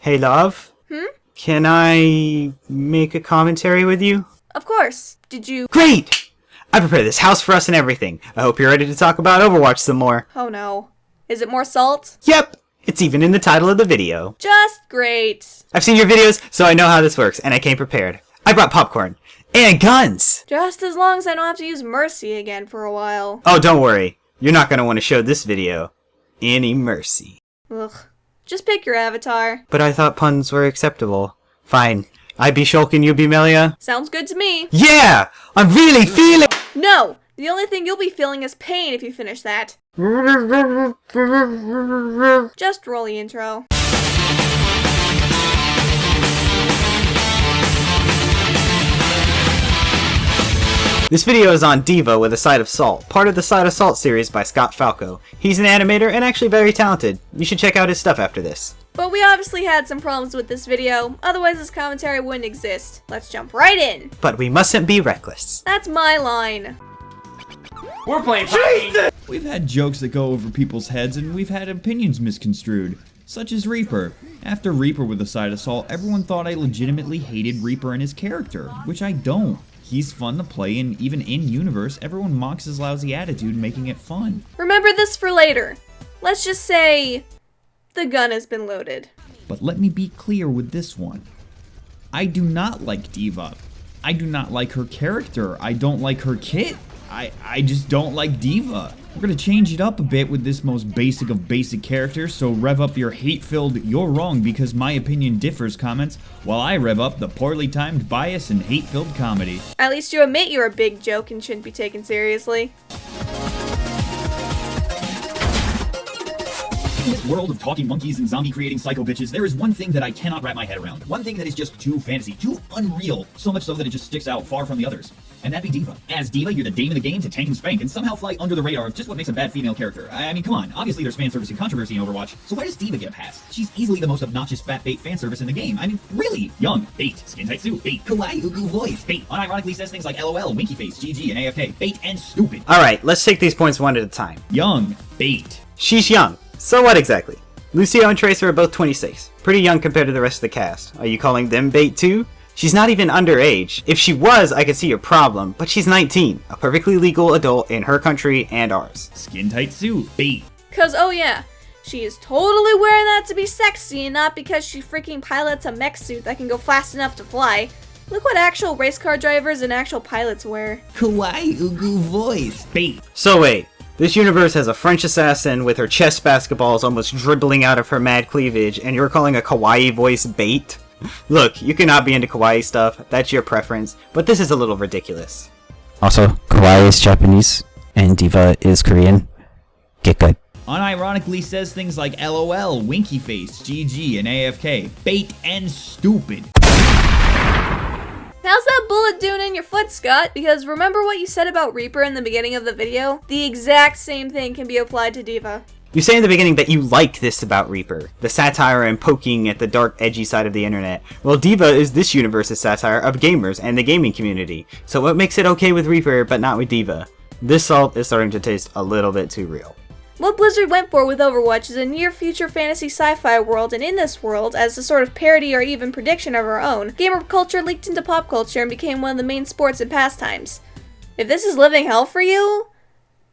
Hey, love? Hmm? Can I make a commentary with you? Of course. Did you... Great! I prepared this house for us and everything. I hope you're ready to talk about Overwatch some more. Oh no. Is it more salt? Yep! It's even in the title of the video. Just great. I've seen your videos, so I know how this works, and I came prepared. I brought popcorn. And guns! Just as long as I don't have to use Mercy again for a while. Oh, don't worry. You're not gonna want to show this video any mercy. Ugh. Just pick your avatar. But I thought puns were acceptable. Fine. I be Shulk and you be Melia? Sounds good to me. Yeah! I'm really feeling... No! The only thing you'll be feeling is pain if you finish that. Just roll the intro. This video is on Diva with a Side of Salt, part of the Side of Salt series by Falco. He's an animator and actually very talented. You should check out his stuff after this. But we obviously had some problems with this video, otherwise this commentary wouldn't exist. Let's jump right in! But we mustn't be reckless. That's my line. We're playing Jesus! We've had jokes that go over people's heads, and we've had opinions misconstrued, such as Reaper. After Reaper with a Side of Salt, everyone thought I legitimately hated Reaper and his character, which I don't. He's fun to play, and even in-universe, everyone mocks his lousy attitude, making it fun. Remember this for later. Let's just say... the gun has been loaded. But let me be clear with this one. I do not like Diva. I do not like her character. I don't like her kit. I just don't like Diva. We're gonna change it up a bit with this most basic of basic characters, so rev up your hate-filled "you're wrong because my opinion differs" comments, while I rev up the poorly timed bias and hate-filled comedy. At least you admit you're a big joke and shouldn't be taken seriously. In this world of talking monkeys and zombie creating psycho bitches, there is one thing that I cannot wrap my head around. One thing that is just too fantasy, too unreal, so much so that it just sticks out far from the others. And that'd be Diva. As Diva, you're the dame of the game to tank and spank and somehow fly under the radar of just what makes a bad female character. I mean, come on, obviously there's fan service and controversy in Overwatch, so why does Diva get a pass? She's easily the most obnoxious fat bait fan service in the game. I mean, really? Young, bait. Skin tight suit, bait. Kawaii ugu voice, bait. Unironically says things like LOL, winky face, GG, and AFK, bait and stupid. Alright, let's take these points one at a time. Young, bait. She's young. So what exactly? Lucio and Tracer are both 26. Pretty young compared to the rest of the cast. Are you calling them bait too? She's not even underage. If she was, I could see your problem, but she's 19, a perfectly legal adult in her country and ours. Skin tight suit, bait. Cause oh yeah, she is totally wearing that to be sexy and not because she freaking pilots a mech suit that can go fast enough to fly. Look what actual race car drivers and actual pilots wear. Kawaii ugu voice, bait. So wait, this universe has a French assassin with her chest basketballs almost dribbling out of her mad cleavage, and you're calling a kawaii voice bait? Look, you cannot be into kawaii stuff, that's your preference, but this is a little ridiculous. Also, kawaii is Japanese, and Diva is Korean. Get good. Unironically says things like LOL, winky face, GG, and AFK, bait and stupid. How's that bullet doing in your foot, Scott? Because remember what you said about Reaper in the beginning of the video? The exact same thing can be applied to Diva. You say in the beginning that you like this about Reaper, the satire and poking at the dark, edgy side of the internet. Well, Diva is this universe's satire of gamers and the gaming community. So what makes it okay with Reaper, but not with Diva? This salt is starting to taste a little bit too real. What Blizzard went for with Overwatch is a near-future fantasy sci-fi world, and in this world, as a sort of parody or even prediction of our own, gamer culture leaked into pop culture and became one of the main sports and pastimes. If this is living hell for you,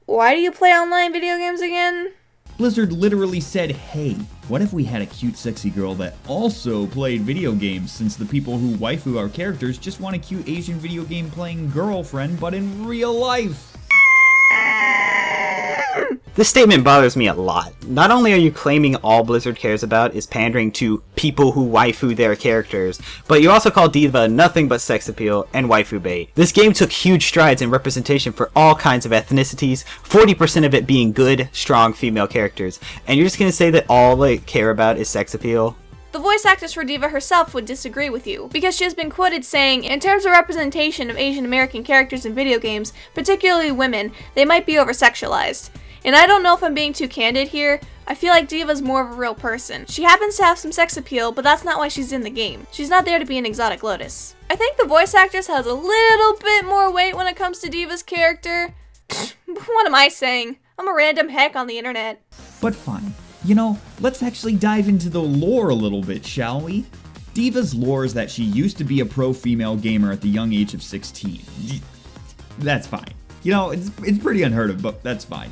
why do you play online video games again? Blizzard literally said, hey, what if we had a cute sexy girl that also played video games, since the people who waifu our characters just want a cute Asian video game playing girlfriend, but in real life? This statement bothers me a lot. Not only are you claiming all Blizzard cares about is pandering to people who waifu their characters, but you also call Diva nothing but sex appeal and waifu bait. This game took huge strides in representation for all kinds of ethnicities, 40% of it being good, strong female characters, and you're just gonna say that all they care about is sex appeal? The voice actress for Diva herself would disagree with you, because she has been quoted saying, in terms of representation of Asian American characters in video games, particularly women, they might be over-sexualized. And I don't know if I'm being too candid here, I feel like Diva's more of a real person. She happens to have some sex appeal, but that's not why she's in the game. She's not there to be an exotic lotus. I think the voice actress has a little bit more weight when it comes to Diva's character. What am I saying? I'm a random heck on the internet. But fine. You know, let's actually dive into the lore a little bit, shall we? Diva's lore is that she used to be a pro female gamer at the young age of 16. That's fine. You know, it's pretty unheard of, but that's fine.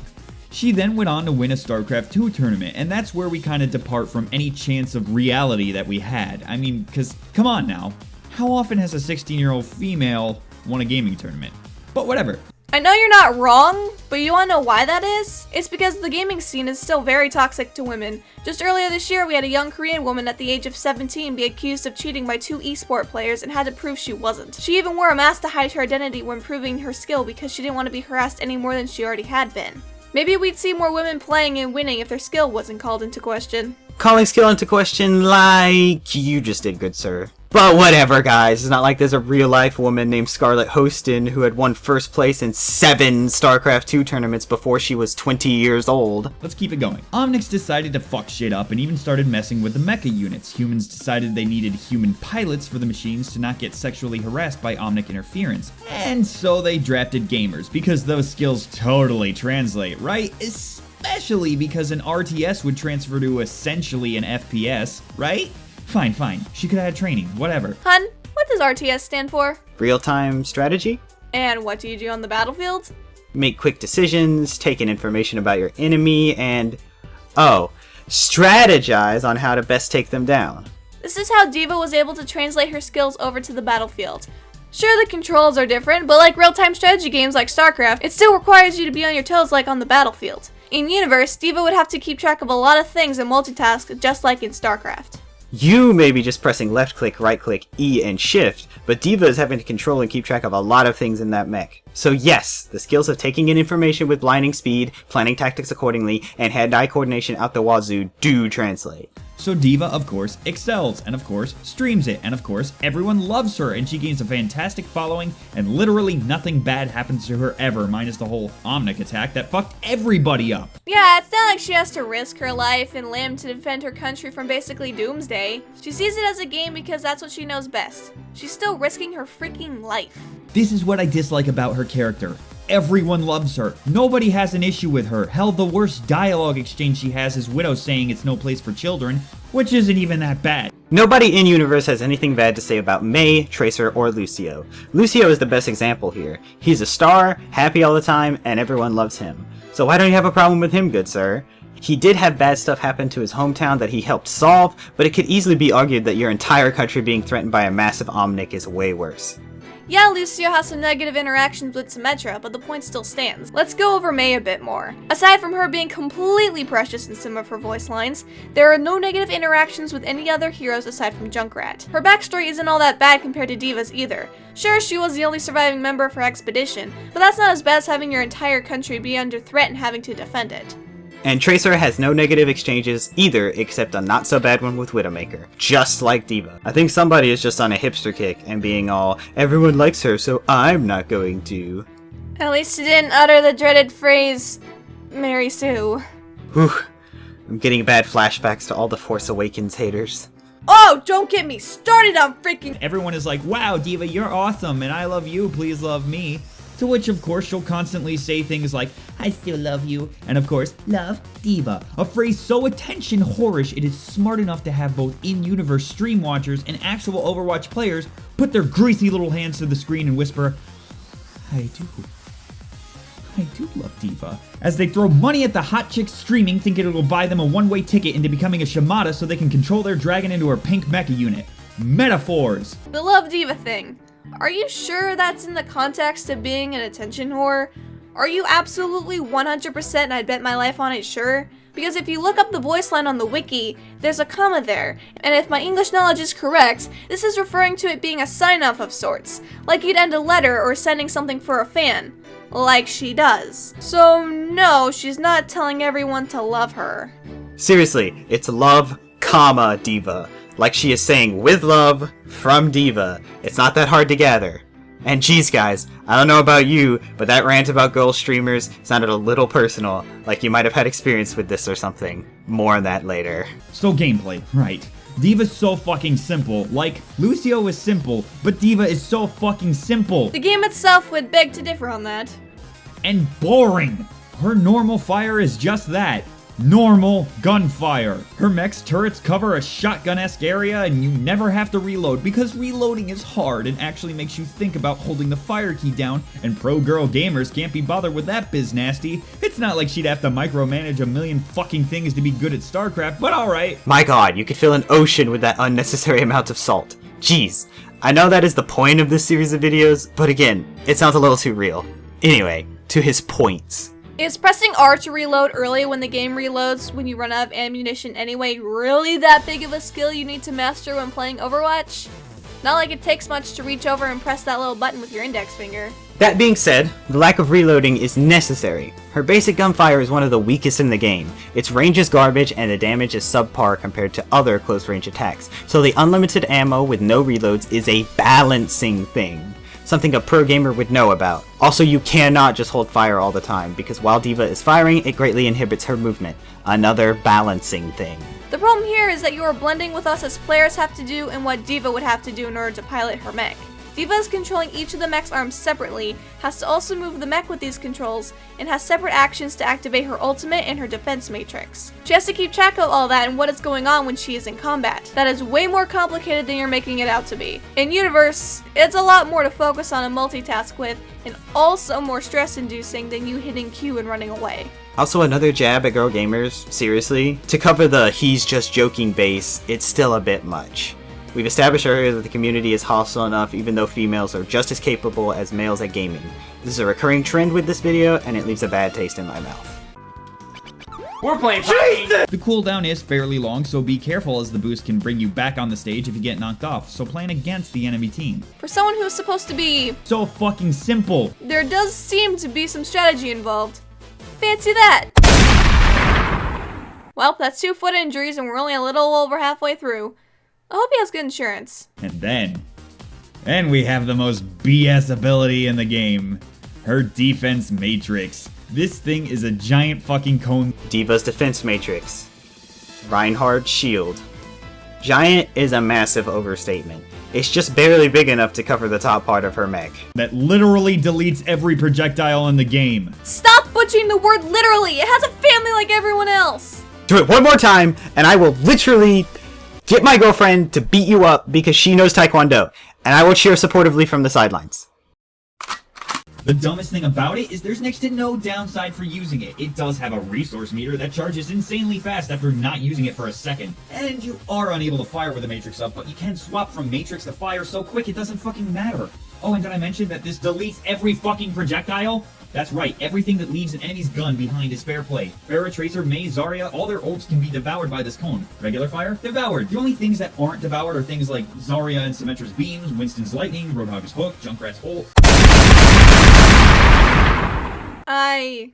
She then went on to win a StarCraft 2 tournament, and that's where we kind of depart from any chance of reality that we had. I mean, because, come on now, how often has a 16-year-old female won a gaming tournament? But whatever. I know you're not wrong, but you wanna know why that is? It's because the gaming scene is still very toxic to women. Just earlier this year, we had a young Korean woman at the age of 17 be accused of cheating by 2 esport players and had to prove she wasn't. She even wore a mask to hide her identity when proving her skill because she didn't want to be harassed any more than she already had been. Maybe we'd see more women playing and winning if their skill wasn't called into question. Calling skill into question like you just did, good sir. But whatever, guys. It's not like there's a real-life woman named Scarlett Hostin who had won first place in 7 StarCraft 2 tournaments before she was 20 years old. Let's keep it going. Omnics decided to fuck shit up and even started messing with the mecha units. Humans decided they needed human pilots for the machines to not get sexually harassed by Omnic interference. And so they drafted gamers, because those skills totally translate, right? Especially because an RTS would transfer to essentially an FPS, right? Fine. She could have had training, whatever. Hun, what does RTS stand for? Real-time strategy? And what do you do on the battlefield? Make quick decisions, take in information about your enemy, and... oh, strategize on how to best take them down. This is how Diva was able to translate her skills over to the battlefield. Sure, the controls are different, but like real-time strategy games like StarCraft, it still requires you to be on your toes like on the battlefield. In Universe, Diva would have to keep track of a lot of things and multitask just like in StarCraft. You may be just pressing left click, right click, E, and shift, but Diva is having to control and keep track of a lot of things in that mech. So yes, the skills of taking in information with blinding speed, planning tactics accordingly, and hand-eye coordination out the wazoo do translate. So Diva, of course, excels, and of course, streams it, and of course, everyone loves her, and she gains a fantastic following, and literally nothing bad happens to her ever, minus the whole Omnic attack that fucked everybody up. Yeah, it's not like she has to risk her life and limb to defend her country from basically doomsday. She sees it as a game because that's what she knows best. She's still risking her freaking life. This is what I dislike about her character. Everyone loves her. Nobody has an issue with her. Hell, the worst dialogue exchange she has is Widow saying it's no place for children, which isn't even that bad. Nobody in Universe has anything bad to say about Mei, Tracer, or Lucio. Lucio is the best example here. He's a star, happy all the time, and everyone loves him. So why don't you have a problem with him, good sir? He did have bad stuff happen to his hometown that he helped solve, but it could easily be argued that your entire country being threatened by a massive Omnic is way worse. Yeah, Lucio has some negative interactions with Symmetra, but the point still stands. Let's go over Mei a bit more. Aside from her being completely precious in some of her voice lines, there are no negative interactions with any other heroes aside from Junkrat. Her backstory isn't all that bad compared to Diva's either. Sure, she was the only surviving member of her expedition, but that's not as bad as having your entire country be under threat and having to defend it. And Tracer has no negative exchanges either, except a not so bad one with Widowmaker, just like Diva. I think somebody is just on a hipster kick and being all, everyone likes her so I'm not going to. At least she didn't utter the dreaded phrase, Mary Sue. Whew, I'm getting bad flashbacks to all the Force Awakens haters. Oh, don't get me started on freaking— Everyone is like, wow, Diva, you're awesome, and I love you, please love me. To which, of course, she'll constantly say things like, I still love you, and of course, love Diva. A phrase so attention whorish it is smart enough to have both in-universe stream watchers and actual Overwatch players put their greasy little hands to the screen and whisper, I do love Diva. As they throw money at the hot chicks streaming, thinking it'll buy them a one-way ticket into becoming a Shimada so they can control their dragon into her pink mecha unit. Metaphors! the Love Diva thing. Are you sure that's in the context of being an attention whore? Are you absolutely 100% and I'd bet my life on it sure? Because if you look up the voice line on the wiki, there's a comma there, and if my English knowledge is correct, this is referring to it being a sign-off of sorts, like you'd end a letter or sending something for a fan, like she does. So no, she's not telling everyone to love her. Seriously, it's love, comma, Diva. Like she is saying with love, from Diva. It's not that hard to gather. And geez guys, I don't know about you, but that rant about girl streamers sounded a little personal, like you might have had experience with this or something. More on that later. So gameplay, right. Diva's so fucking simple. Like, Lucio is simple, but Diva is so fucking simple. The game itself would beg to differ on that. And boring. Her normal fire is just that. Normal gunfire. Her mech's turrets cover a shotgun-esque area and you never have to reload because reloading is hard and actually makes you think about holding the fire key down, and pro girl gamers can't be bothered with that biz nasty. It's not like she'd have to micromanage a million fucking things to be good at StarCraft, but alright. My god, you could fill an ocean with that unnecessary amount of salt. Jeez. I know that is the point of this series of videos, but again, it sounds a little too real. Anyway, to his points. Is pressing R to reload early when the game reloads when you run out of ammunition anyway really that big of a skill you need to master when playing Overwatch? Not like it takes much to reach over and press that little button with your index finger. That being said, the lack of reloading is necessary. Her basic gunfire is one of the weakest in the game. Its range is garbage and the damage is subpar compared to other close range attacks, so the unlimited ammo with no reloads is a balancing thing. Something a pro gamer would know about. Also, you cannot just hold fire all the time, because while D.Va is firing, it greatly inhibits her movement. Another balancing thing. The problem here is that you are blending with us as players have to do and what D.Va would have to do in order to pilot her mech. D.Va is controlling each of the mech's arms separately, has to also move the mech with these controls, and has separate actions to activate her ultimate and her defense matrix. She has to keep track of all that and what is going on when she is in combat. That is way more complicated than you're making it out to be. In Universe, it's a lot more to focus on and multitask with, and also more stress-inducing than you hitting Q and running away. Also, another jab at girl gamers, seriously. To cover the he's just joking base, it's still a bit much. We've established earlier that the community is hostile enough even though females are just as capable as males at gaming. This is a recurring trend with this video, and it leaves a bad taste in my mouth. We're playing FAWN! The cooldown is fairly long, so be careful as the boost can bring you back on the stage if you get knocked off, so plan against the enemy team. For someone who's supposed to be... So fucking simple! there does seem to be some strategy involved. Fancy that! Well, that's 2 foot injuries and we're only a little over halfway through. I hope he has good insurance. And then we have the most BS ability in the game. Her defense matrix. This thing is a giant fucking cone. D.Va's defense matrix. Reinhardt's shield. Giant is a massive overstatement. It's just barely big enough to cover the top part of her mech. That literally deletes every projectile in the game. Stop butchering the word literally! It has a family like everyone else! Do it one more time, and I will literally get my girlfriend to beat you up because she knows Taekwondo, and I will cheer supportively from the sidelines. The dumbest thing about it is there's next to no downside for using it. It does have a resource meter that charges insanely fast after not using it for a second. And you are unable to fire with the matrix up, but you can swap from matrix to fire so quick it doesn't fucking matter. Oh, and did I mention that this deletes every fucking projectile? That's right, everything that leaves an enemy's gun behind is fair play. Pharah, Tracer, Mei, Zarya, all their ults can be devoured by this cone. Regular fire? Devoured. The only things that aren't devoured are things like Zarya and Symmetra's beams, Winston's lightning, Roadhog's hook, Junkrat's ult. I,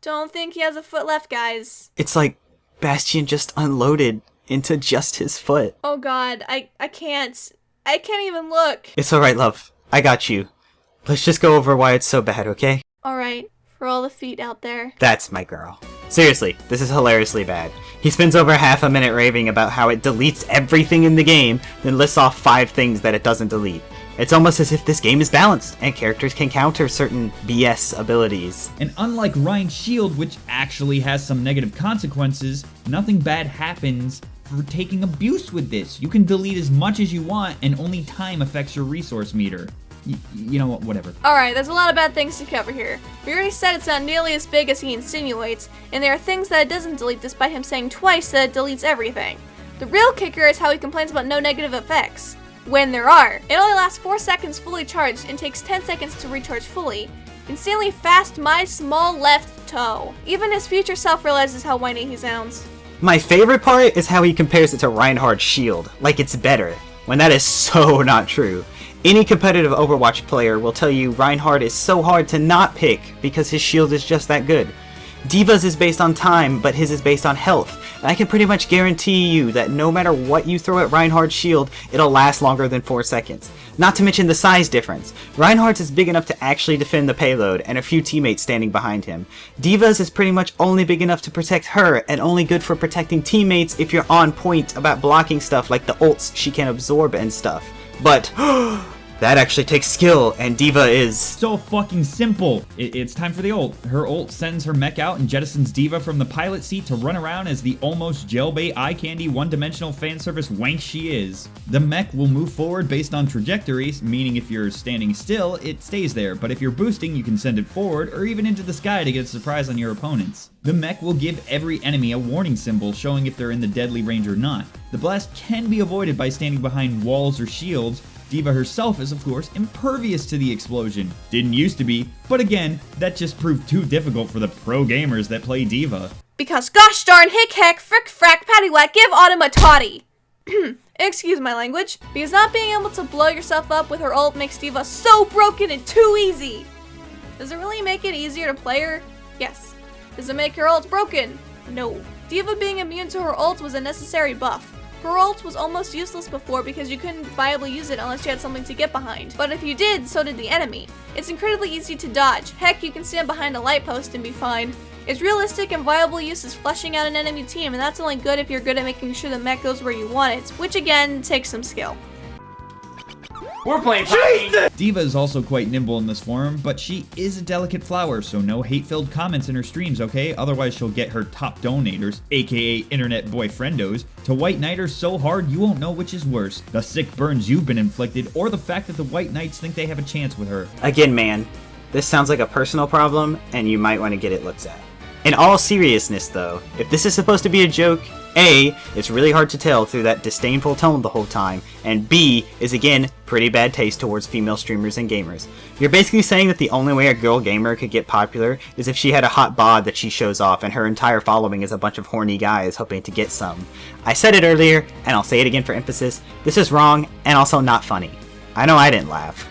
don't think he has a foot left, guys. It's like Bastion just unloaded into just his foot. Oh god, I can't even look. It's alright, love. I got you. Let's just go over why it's so bad, okay? Alright, for all the feet out there. That's my girl. Seriously, this is hilariously bad. He spends over half a minute raving about how it deletes everything in the game, then lists off 5 things that it doesn't delete. It's almost as if this game is balanced, and characters can counter certain BS abilities. And unlike Ryan's shield, which actually has some negative consequences, nothing bad happens for taking abuse with this. You can delete as much as you want, and only time affects your resource meter. You know what, whatever. Alright, there's a lot of bad things to cover here. We already said it's not nearly as big as he insinuates, and there are things that it doesn't delete despite him saying twice that it deletes everything. The real kicker is how he complains about no negative effects. When there are. It only lasts 4 seconds fully charged and takes 10 seconds to recharge fully. Insanely fast, my small left toe. Even his future self realizes how whiny he sounds. My favorite part is how he compares it to Reinhardt's shield, like it's better, when that is so not true. Any competitive Overwatch player will tell you Reinhardt is so hard to not pick because his shield is just that good. D.Va's is based on time, but his is based on health, and I can pretty much guarantee you that no matter what you throw at Reinhardt's shield, it'll last longer than 4 seconds. Not to mention the size difference. Reinhardt's is big enough to actually defend the payload, and a few teammates standing behind him. D.Va's is pretty much only big enough to protect her, and only good for protecting teammates if you're on point about blocking stuff like the ults she can absorb and stuff. But That actually takes skill, and Diva is... So fucking simple. It's time for the ult. Her ult sends her mech out and jettisons Diva from the pilot seat to run around as the almost jailbait, eye candy, one-dimensional fan service wank she is. The mech will move forward based on trajectories, meaning if you're standing still, it stays there, but if you're boosting, you can send it forward or even into the sky to get a surprise on your opponents. The mech will give every enemy a warning symbol showing if they're in the deadly range or not. The blast can be avoided by standing behind walls or shields. Diva herself is, of course, impervious to the explosion. Didn't used to be, but again, that just proved too difficult for the pro gamers that play Diva. Because gosh darn hick heck, frick frack, paddywhack, give Autumn a toddy! Excuse my language. Because not being able to blow yourself up with her ult makes Diva so broken and too easy! Does it really make it easier to play her? Yes. Does it make her ult broken? No. Diva being immune to her ult was a necessary buff. Her ult was almost useless before because you couldn't viably use it unless you had something to get behind. But if you did, so did the enemy. It's incredibly easy to dodge. Heck, you can stand behind a light post and be fine. Its realistic and viable use is fleshing out an enemy team, and that's only good if you're good at making sure the mech goes where you want it, which again, takes some skill. We're playing FAWN. Diva is also quite nimble in this form, but she is a delicate flower, so no hate-filled comments in her streams, okay? Otherwise she'll get her top donators, aka internet boyfriendos, to white knight her so hard you won't know which is worse, the sick burns you've been inflicted, or the fact that the white knights think they have a chance with her. Again, man, this sounds like a personal problem, and you might want to get it looked at. In all seriousness, though, if this is supposed to be a joke, A, it's really hard to tell through that disdainful tone the whole time, and B, is again, pretty bad taste towards female streamers and gamers. You're basically saying that the only way a girl gamer could get popular is if she had a hot bod that she shows off and her entire following is a bunch of horny guys hoping to get some. I said it earlier, and I'll say it again for emphasis, this is wrong, and also not funny. I know I didn't laugh.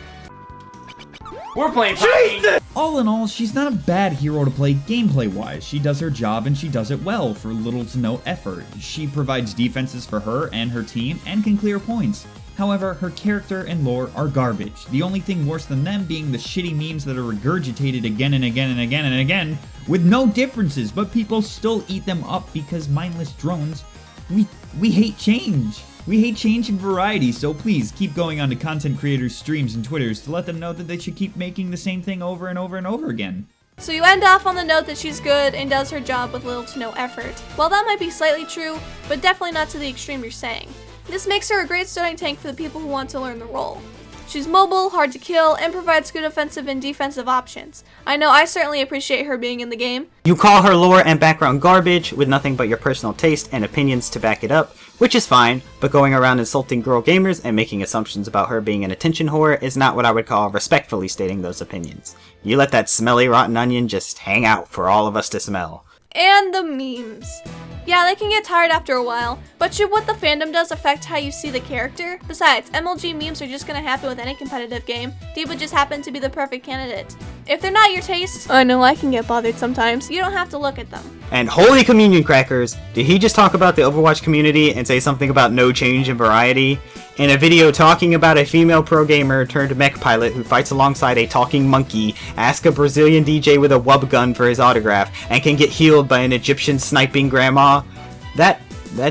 We're playing FAWN. All in all, she's not a bad hero to play gameplay-wise. She does her job and she does it well for little to no effort. She provides defenses for her and her team and can clear points. However, her character and lore are garbage. The only thing worse than them being the shitty memes that are regurgitated again and again and again and again with no differences, but people still eat them up because mindless drones, we hate change. We hate change and variety, so please keep going on to content creators' streams and Twitters to let them know that they should keep making the same thing over and over and over again. So you end off on the note that she's good and does her job with little to no effort. Well, that might be slightly true, but definitely not to the extreme you're saying. This makes her a great starting tank for the people who want to learn the role. She's mobile, hard to kill, and provides good offensive and defensive options. I know I certainly appreciate her being in the game. You call her lore and background garbage with nothing but your personal taste and opinions to back it up, which is fine, but going around insulting girl gamers and making assumptions about her being an attention whore is not what I would call respectfully stating those opinions. You let that smelly rotten onion just hang out for all of us to smell. And the memes. Yeah, they can get tired after a while, but should what the fandom does affect how you see the character? Besides, MLG memes are just gonna happen with any competitive game. Diva just happened to be the perfect candidate. If they're not your taste, I know I can get bothered sometimes, you don't have to look at them. And holy communion crackers, did he just talk about the Overwatch community and say something about no change in variety? In a video talking about a female pro gamer turned mech pilot who fights alongside a talking monkey, ask a Brazilian DJ with a wub gun for his autograph, and can get healed by an Egyptian sniping grandma, that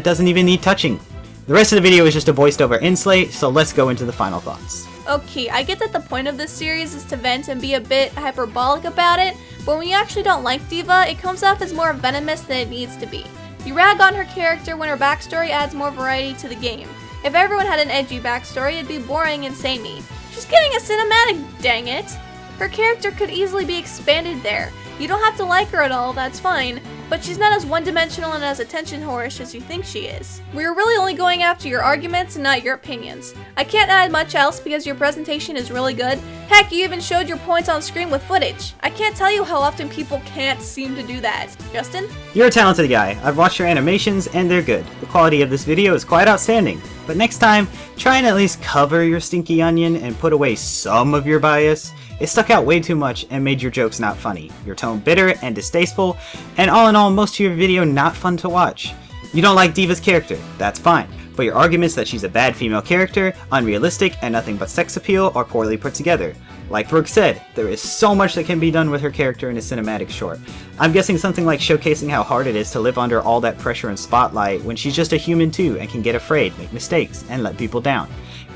doesn't even need touching. The rest of the video is just a voiced over inslate, so let's go into the final thoughts. Okay, I get that the point of this series is to vent and be a bit hyperbolic about it, but when you actually don't like Diva, it comes off as more venomous than it needs to be. You rag on her character when her backstory adds more variety to the game. If everyone had an edgy backstory, it'd be boring and samey. She's getting a cinematic, dang it! Her character could easily be expanded there. You don't have to like her at all, that's fine, but she's not as one-dimensional and as attention whorish as you think she is. We're really only going after your arguments and not your opinions. I can't add much else because your presentation is really good. Heck, you even showed your points on screen with footage. I can't tell you how often people can't seem to do that. Justin? You're a talented guy. I've watched your animations and they're good. The quality of this video is quite outstanding. But next time, try and at least cover your stinky onion and put away some of your bias. It stuck out way too much and made your jokes not funny, your tone bitter and distasteful, and all in all, most of your video not fun to watch. You don't like Diva's character, that's fine, but your arguments that she's a bad female character, unrealistic, and nothing but sex appeal are poorly put together. Like Brooke said, there is so much that can be done with her character in a cinematic short. I'm guessing something like showcasing how hard it is to live under all that pressure and spotlight when she's just a human too and can get afraid, make mistakes, and let people down.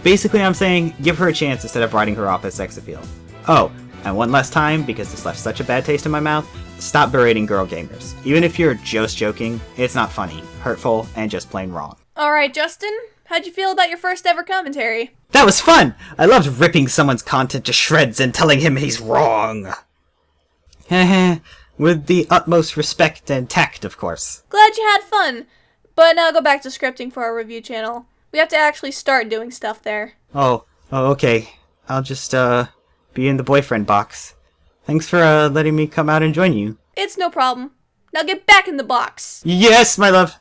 Basically, I'm saying give her a chance instead of writing her off as sex appeal. Oh, and one last time, because this left such a bad taste in my mouth, stop berating girl gamers. Even if you're just joking, it's not funny, hurtful, and just plain wrong. Alright, Justin, how'd you feel about your first ever commentary? That was fun! I loved ripping someone's content to shreds and telling him he's wrong. Heh, with the utmost respect and tact, of course. Glad you had fun, but now go back to scripting for our review channel. We have to actually start doing stuff there. Oh, okay. I'll just, be in the boyfriend box. Thanks for, letting me come out and join you. It's no problem. Now get back in the box. Yes, my love!